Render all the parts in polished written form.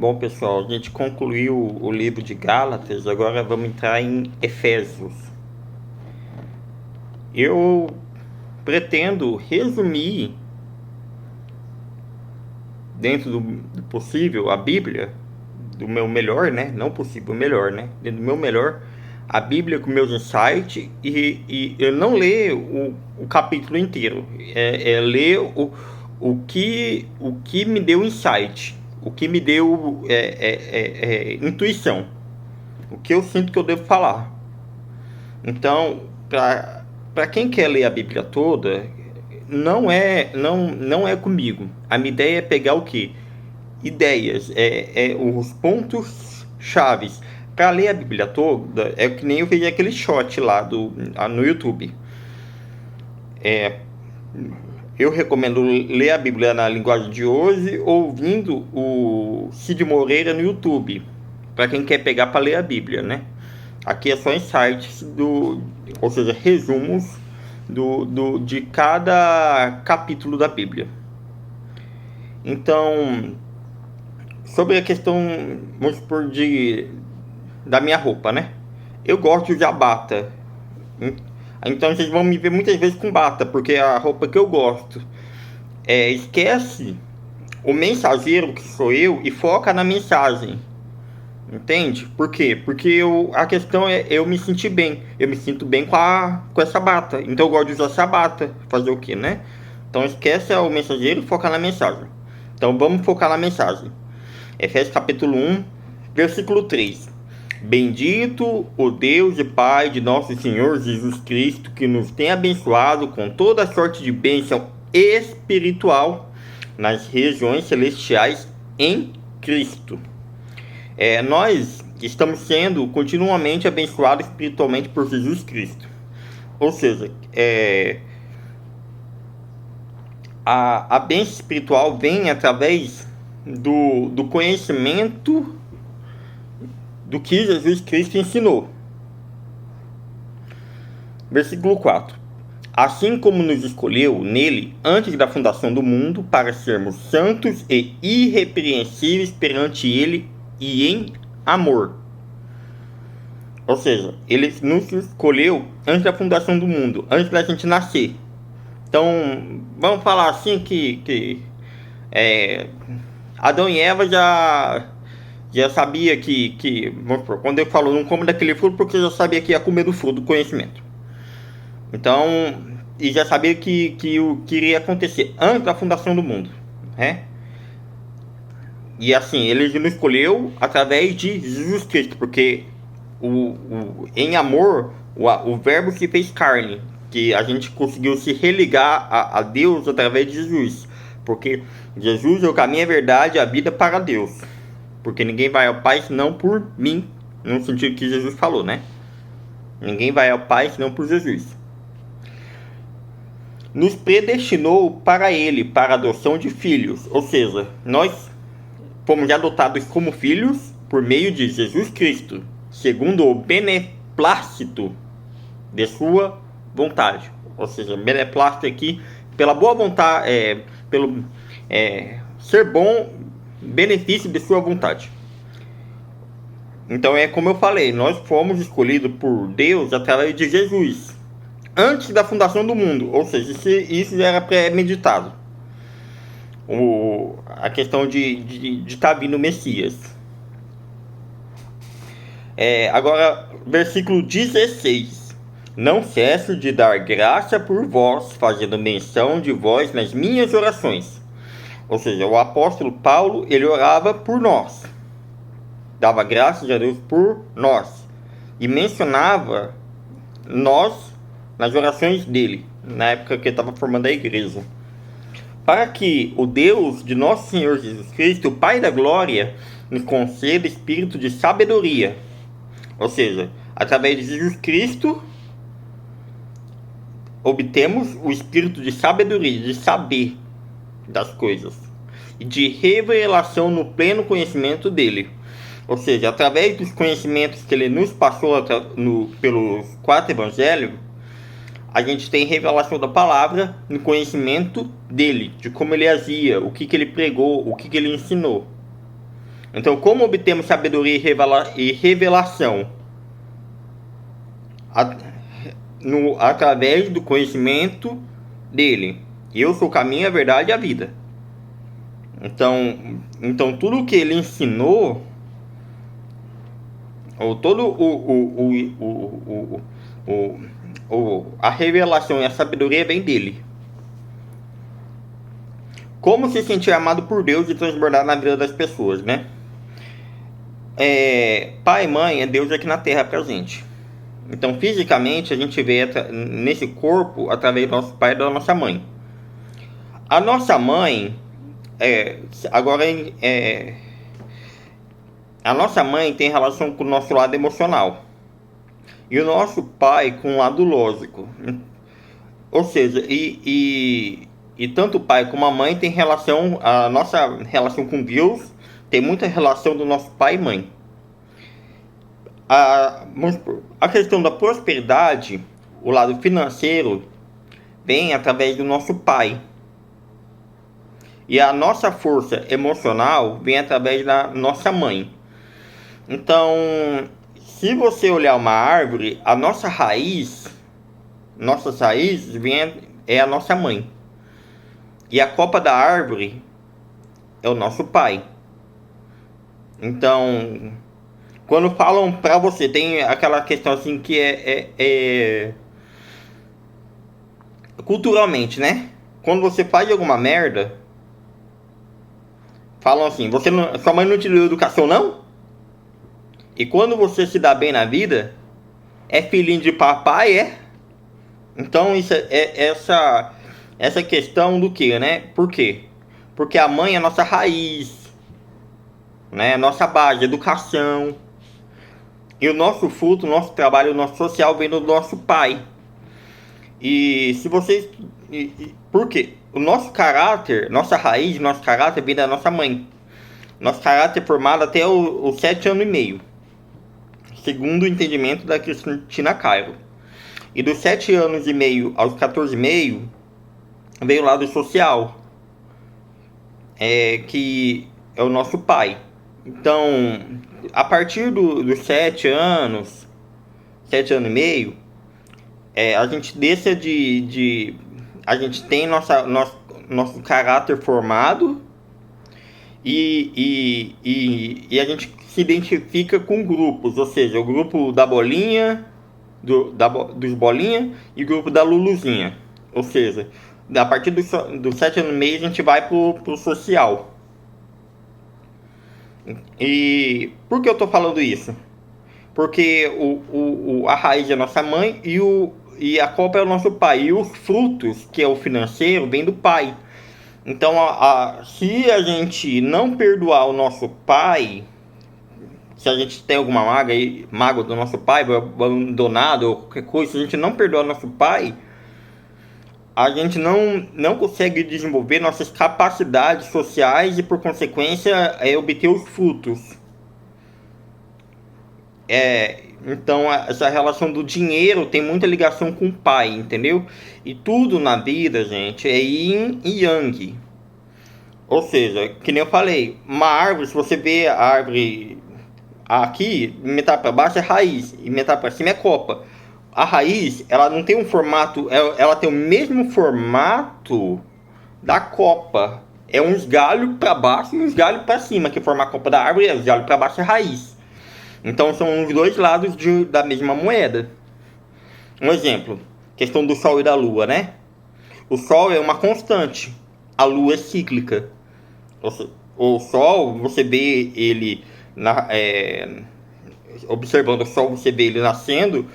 Bom, pessoal, a gente concluiu o livro de Gálatas, agora vamos entrar em Efésios. Eu pretendo resumir, dentro do possível, a Bíblia, do meu melhor, né? Não possível, melhor, né? Dentro do meu melhor, a Bíblia com meus insights e eu não ler o capítulo inteiro, ler o que me deu insight, o que me deu intuição, o que eu sinto que eu devo falar. Então, para quem quer ler a Bíblia toda, não é comigo. A minha ideia é pegar o quê? Ideias, os pontos chaves. Para ler a Bíblia toda, é que nem eu fiz aquele shot lá no YouTube. Eu recomendo ler a Bíblia na linguagem de hoje, ouvindo o Cid Moreira no YouTube, para quem quer pegar para ler a Bíblia, né? Aqui é só insights ou seja, resumos de cada capítulo da Bíblia. Então, sobre a questão, vamos supor, da minha roupa, né? Eu gosto de usar bata. Então vocês vão me ver muitas vezes com bata, porque é a roupa que eu gosto. Esquece o mensageiro que sou eu e foca na mensagem. Entende? Por quê? Porque a questão é eu me sentir bem. Eu me sinto bem com essa bata. Então eu gosto de usar essa bata. Fazer o quê, né? Então esquece o mensageiro e foca na mensagem. Então vamos focar na mensagem. Efésios capítulo 1, versículo 3. Bendito o Deus e Pai de nosso Senhor Jesus Cristo, que nos tem abençoado com toda sorte de bênção espiritual nas regiões celestiais em Cristo. Nós estamos sendo continuamente abençoados espiritualmente por Jesus Cristo. Ou seja, a bênção espiritual vem através do conhecimento do que Jesus Cristo ensinou. Versículo 4. Assim como nos escolheu nele antes da fundação do mundo para sermos santos e irrepreensíveis perante ele e em amor. Ou seja, ele nos escolheu antes da fundação do mundo, antes da gente nascer. Então, vamos falar assim que Adão e Eva já sabia vamos supor, quando ele falou não come daquele fruto, porque já sabia que ia comer do fruto do conhecimento. Então, e já sabia que o que iria acontecer antes da fundação do mundo, né? E assim, ele nos escolheu através de Jesus Cristo, porque em amor, o verbo se fez carne, que a gente conseguiu se religar a Deus através de Jesus, porque Jesus é o caminho, a verdade e a vida para Deus, porque ninguém vai ao Pai senão por mim, no sentido que Jesus falou, né? Ninguém vai ao Pai senão por Jesus. Nos predestinou para ele, para a adoção de filhos, ou seja, nós fomos adotados como filhos por meio de Jesus Cristo, segundo o beneplácito de sua vontade. Ou seja, beneplácito aqui, pela boa vontade, pelo ser bom, benefício de sua vontade. Então como eu falei, nós fomos escolhidos por Deus através de Jesus, antes da fundação do mundo, ou seja, isso já era premeditado. A questão de estar vindo o Messias. Agora, versículo 16. Não cesso de dar graça por vós, fazendo menção de vós nas minhas orações. Ou seja, o apóstolo Paulo, ele orava por nós. Dava graças a Deus por nós. E mencionava nós nas orações dele, na época que ele estava formando a igreja. Para que o Deus de nosso Senhor Jesus Cristo, o Pai da Glória, nos conceda espírito de sabedoria. Ou seja, através de Jesus Cristo, obtemos o espírito de sabedoria, de saber das coisas, e de revelação no pleno conhecimento dele. Ou seja, através dos conhecimentos que ele nos passou pelos 4 evangelhos, a gente tem revelação da palavra no conhecimento dele, de como ele agia, o que ele pregou, o que ele ensinou. Então, como obtemos sabedoria e revelação? Através do conhecimento dele. Eu sou o caminho, a verdade e a vida. Então tudo que ele ensinou, ou todo a revelação e a sabedoria vem dele. Como se sentir amado por Deus e transbordar na vida das pessoas, né? Pai e mãe é Deus aqui na Terra presente. Então, fisicamente, a gente vê nesse corpo através do nosso pai e da nossa mãe. A nossa mãe, a nossa mãe tem relação com o nosso lado emocional. E o nosso pai com o lado lógico. Ou seja, e tanto o pai como a mãe tem relação, a nossa relação com Deus tem muita relação do nosso pai e mãe. A questão da prosperidade, o lado financeiro, vem através do nosso pai. E a nossa força emocional vem através da nossa mãe. Então, se você olhar uma árvore, a nossa raiz, nossas raízes é a nossa mãe. E a copa da árvore é o nosso pai. Então, quando falam pra você, tem aquela questão assim que culturalmente, né? Quando você faz alguma merda, falam assim, sua mãe não te deu educação, não? E quando você se dá bem na vida, é filhinho de papai, é? Então isso essa questão do que, né? Por quê? Porque a mãe é a nossa raiz, né? Nossa base, educação. E o nosso fruto, o nosso trabalho, o nosso social vem do nosso pai. E se vocês... por quê? O nosso caráter, nossa raiz, nosso caráter vem da nossa mãe. Nosso caráter é formado até os 7 anos e meio. Segundo o entendimento da Cristina Cairo. E dos 7 anos e meio aos 14 e meio, veio o lado social. Que é o nosso pai. Então, a partir dos 7 anos, 7 anos e meio, a gente deixa a gente tem nosso caráter formado e a gente se identifica com grupos, ou seja, o grupo da bolinha, dos bolinha e o grupo da Luluzinha. Ou seja, a partir dos 7 anos e meio a gente vai pro social. E por que eu tô falando isso? Porque a raiz é a nossa mãe e a copa é o nosso pai. E os frutos, que é o financeiro, vem do pai. Então, se a gente não perdoar o nosso pai, se a gente tem alguma mágoa do nosso pai, abandonado ou qualquer coisa, se a gente não perdoar o nosso pai, a gente não consegue desenvolver nossas capacidades sociais e, por consequência, obter os frutos. Então, essa relação do dinheiro tem muita ligação com o pai, entendeu? E tudo na vida, gente, é yin e yang. Ou seja, que nem eu falei, uma árvore, se você vê a árvore aqui, metade para baixo é raiz e metade para cima é copa. A raiz, ela não tem um formato, ela tem o mesmo formato da copa. É uns galhos para baixo e uns galhos para cima, que forma a copa da árvore, e os galhos para baixo é raiz. Então são os dois lados da mesma moeda. Um exemplo, questão do Sol e da Lua, né? O Sol é uma constante, a Lua é cíclica. O Sol, você vê ele observando o Sol, você vê ele nascendo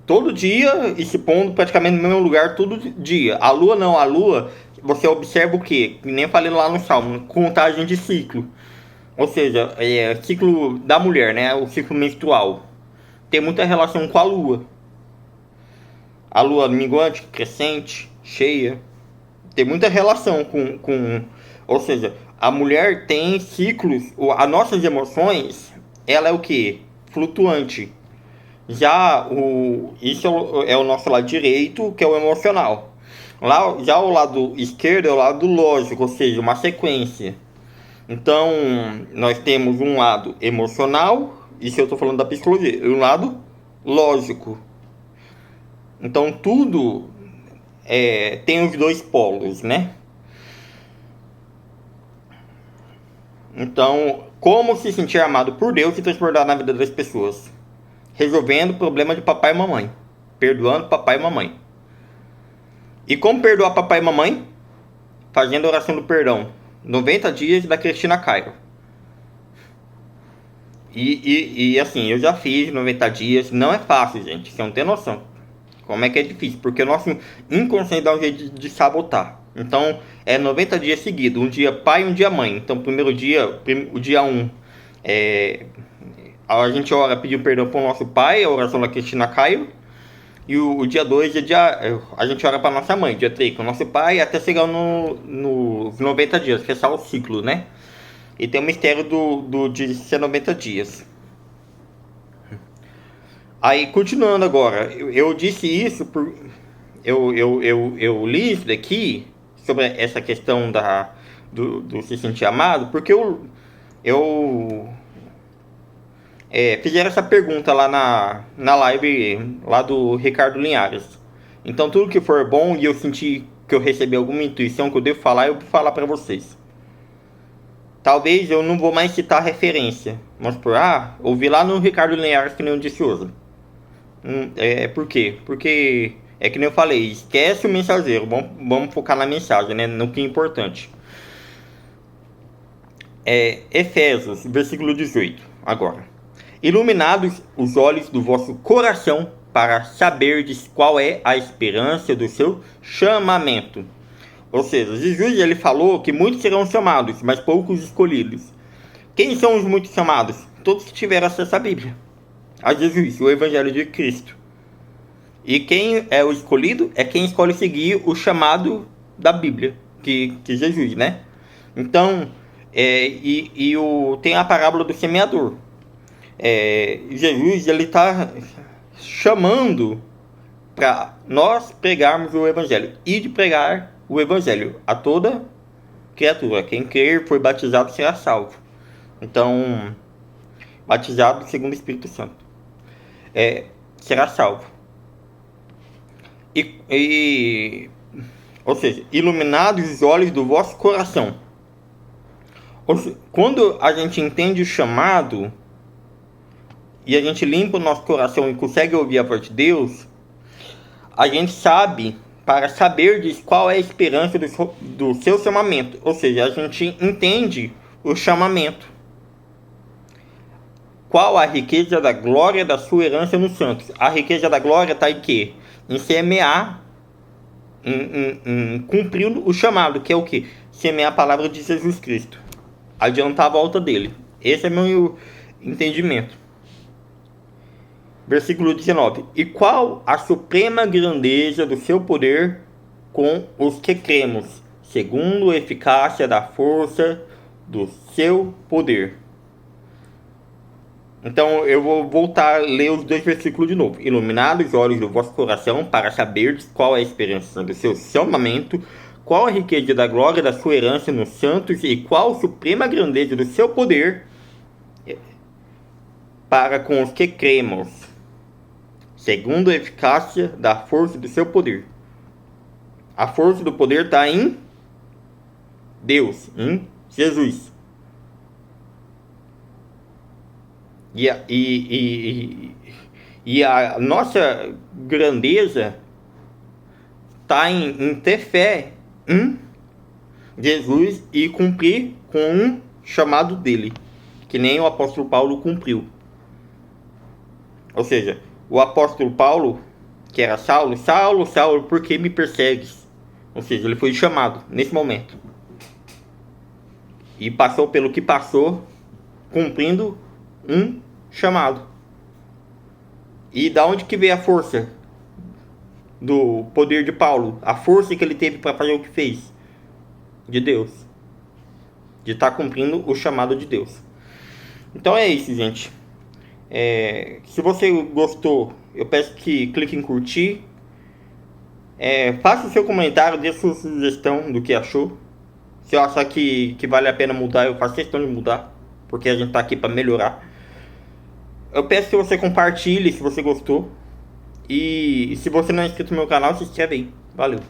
todo dia e se pondo praticamente no mesmo lugar todo dia. A Lua não, a Lua, você observa o quê? Nem falei lá no Salmo, contagem de ciclo. Ou seja, ciclo da mulher, né? O ciclo menstrual. Tem muita relação com a Lua. A Lua minguante, crescente, cheia. Tem muita relação com... Ou seja, a mulher tem ciclos... As nossas emoções, ela é o quê? Flutuante. Isso é o nosso lado direito, que é o emocional. Já o lado esquerdo é o lado lógico, ou seja, uma sequência. Então, nós temos um lado emocional, isso eu estou falando da psicologia, e um lado lógico. Então, tudo tem os dois polos, né? Então, como se sentir amado por Deus e transbordar na vida das pessoas? Resolvendo o problema de papai e mamãe. Perdoando papai e mamãe. E como perdoar papai e mamãe? Fazendo a oração do perdão. 90 dias da Cristina Cairo. E assim, eu já fiz 90 dias. Não é fácil, gente. Você não tem noção. Como é que é difícil? Porque o nosso inconsciente dá um jeito de sabotar. Então, é 90 dias seguidos. Um dia pai e um dia mãe. Então, primeiro dia, o dia 1, a gente ora pedindo perdão para o nosso pai, a oração da Cristina Cairo. E o dia 2 a gente ora para nossa mãe. Dia 3 com o nosso pai, até chegar nos 90 dias, fechar o ciclo, né? E tem o mistério de ser 90 dias. Aí, continuando agora, eu disse isso eu li isso daqui sobre essa questão do se sentir amado, porque fizeram essa pergunta lá na live lá do Ricardo Linhares. Então, tudo que for bom e eu sentir que eu recebi alguma intuição que eu devo falar, eu vou falar para vocês. Talvez eu não vou mais citar referência, mas ouvi lá no Ricardo Linhares que nem eu disse hoje. Por quê? Porque é que nem eu falei, esquece o mensageiro, vamos focar na mensagem, né? No que é importante. Efésios, versículo 18, agora. Iluminados os olhos do vosso coração para saberdes qual é a esperança do seu chamamento. Ou seja, Jesus ele falou que muitos serão chamados, mas poucos escolhidos. Quem são os muitos chamados? Todos que tiveram acesso à Bíblia, a Jesus, o Evangelho de Cristo. E quem é o escolhido é quem escolhe seguir o chamado da Bíblia, que Jesus, né? Então, tem a parábola do semeador. Jesus ele está chamando para nós pregarmos o Evangelho e de pregar o Evangelho a toda criatura. Quem crer foi batizado será salvo. Então, batizado segundo o Espírito Santo, será salvo. Ou seja, iluminados os olhos do vosso coração. Quando a gente entende o chamado e a gente limpa o nosso coração e consegue ouvir a voz de Deus, a gente sabe, para saber qual é a esperança do seu chamamento. Ou seja, a gente entende o chamamento. Qual a riqueza da glória da sua herança nos santos? A riqueza da glória está em quê? Em semear, em cumprir o chamado, que é o quê? Semear a palavra de Jesus Cristo. Adiantar a volta dele. Esse é meu entendimento. Versículo 19. E qual a suprema grandeza do seu poder com os que cremos, segundo a eficácia da força do seu poder. Então eu vou voltar a ler os dois versículos de novo. Iluminados os olhos do vosso coração para saberdes qual é a esperança do seu chamamento, qual a riqueza da glória da sua herança nos santos e qual a suprema grandeza do seu poder para com os que cremos, segundo a eficácia da força do seu poder. A força do poder está em Deus, em Jesus. E a nossa grandeza está em ter fé em Jesus e cumprir com um chamado dele, que nem o apóstolo Paulo cumpriu. Ou seja, o apóstolo Paulo, que era Saulo, Saulo, por que me persegues? Ou seja, ele foi chamado nesse momento. E passou pelo que passou, cumprindo um chamado. E da onde que veio a força do poder de Paulo? A força que ele teve para fazer o que fez? De Deus. De estar cumprindo o chamado de Deus. Então é isso, gente. Se você gostou, eu peço que clique em curtir. Faça o seu comentário, dê sua sugestão do que achou. Se eu achar que vale a pena mudar, eu faço questão de mudar. Porque a gente tá aqui pra melhorar. Eu peço que você compartilhe se você gostou. E se você não é inscrito no meu canal, se inscreve aí. Valeu.